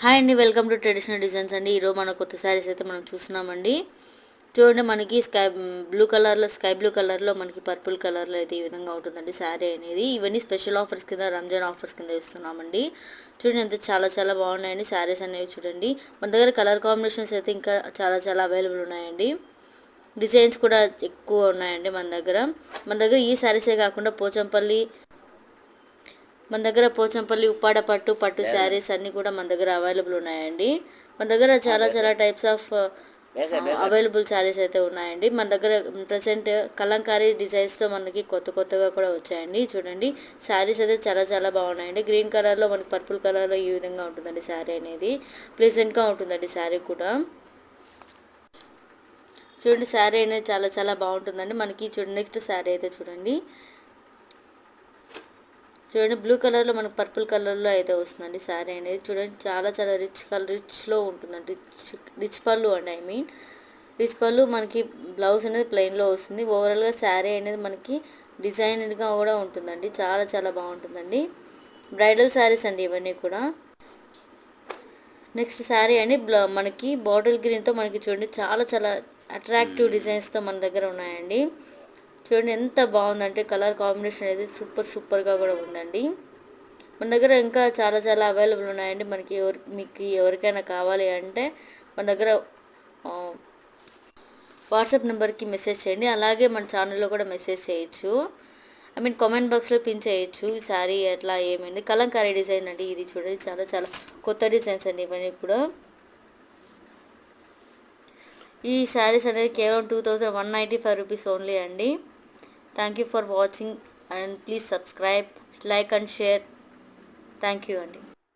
Hi అండి, welcome to traditional designs అండి. ఈరోజు మన కొత్త శారీస్ అయితే మనం చూస్తున్నామండి. చూడండి, మనకి స్కై బ్లూ కలర్లో మనకి పర్పుల్ కలర్లో అయితే ఈ విధంగా ఉంటుందండి శారీ అనేది. ఇవన్నీ స్పెషల్ ఆఫర్స్ కింద, రంజాన్ ఆఫర్స్ కింద ఇస్తున్నామండి. చూడండి, అంతే చాలా చాలా బాగున్నాయండి శారీస్ అనేవి. చూడండి, మన దగ్గర కలర్ కాంబినేషన్స్ అయితే ఇంకా చాలా చాలా అవైలబుల్ ఉన్నాయండి. డిజైన్స్ కూడా ఎక్కువ ఉన్నాయండి మన దగ్గర ఈ శారీసే కాకుండా పోచంపల్లి ఉప్పాడ పట్టు శారీస్ అన్నీ కూడా మన దగ్గర అవైలబుల్ ఉన్నాయండి. మన దగ్గర చాలా చాలా టైప్స్ ఆఫ్ అవైలబుల్ శారీస్ అయితే ఉన్నాయండి. మన దగ్గర ప్రజెంట్ కలంకారీ డిజైన్స్తో మనకి కొత్తగా కూడా వచ్చాయండి. చూడండి, శారీస్ అయితే చాలా చాలా బాగున్నాయండి. గ్రీన్ కలర్లో మనకి పర్పుల్ కలర్లో ఈ విధంగా ఉంటుందండి శారీ అనేది. ప్లెజెంట్గా ఉంటుందండి శారీ కూడా. చూడండి, శారీ అనేది చాలా చాలా బాగుంటుందండి మనకి. చూడండి, నెక్స్ట్ శారీ అయితే చూడండి బ్లూ కలర్లో మనకు పర్పుల్ కలర్లో అయితే వస్తుందండి శారీ అనేది. చూడండి, చాలా చాలా రిచ్లో ఉంటుందండి. రిచ్ పళ్ళు అండి, రిచ్ పళ్ళు. మనకి బ్లౌజ్ అనేది ప్లెయిన్లో వస్తుంది. ఓవరాల్గా శారీ అనేది మనకి డిజైనర్గా కూడా ఉంటుందండి. చాలా చాలా బాగుంటుందండి. బ్రైడల్ శారీస్ అండి ఇవన్నీ కూడా. నెక్స్ట్ శారీ అండి, మనకి బాటిల్ గ్రీన్తో మనకి చూడండి చాలా చాలా అట్రాక్టివ్ డిజైన్స్తో మన దగ్గర ఉన్నాయండి. చూడండి, ఎంత బాగుందంటే కలర్ కాంబినేషన్ అనేది సూపర్గా కూడా ఉందండి. మన దగ్గర ఇంకా చాలా చాలా అవైలబుల్ ఉన్నాయండి. మీకు ఎవరికైనా కావాలి అంటే మన దగ్గర వాట్సాప్ నెంబర్కి మెసేజ్ చేయండి. అలాగే మన ఛానల్లో కూడా మెసేజ్ చేయొచ్చు. కామెంట్ బాక్స్లో పిన్ చేయొచ్చు. ఈ శారీ ఎట్లా ఏమైంది, కలంకారీ డిజైన్ అండి ఇది. చూడండి, చాలా చాలా కొత్త డిజైన్స్ అండి ఇవన్నీ కూడా. ఈ శారీస్ అనేది కేవలం 2195 రూపీస్ ఓన్లీ అండి. Thank you for watching and please subscribe, like and share. Thank you, Andy.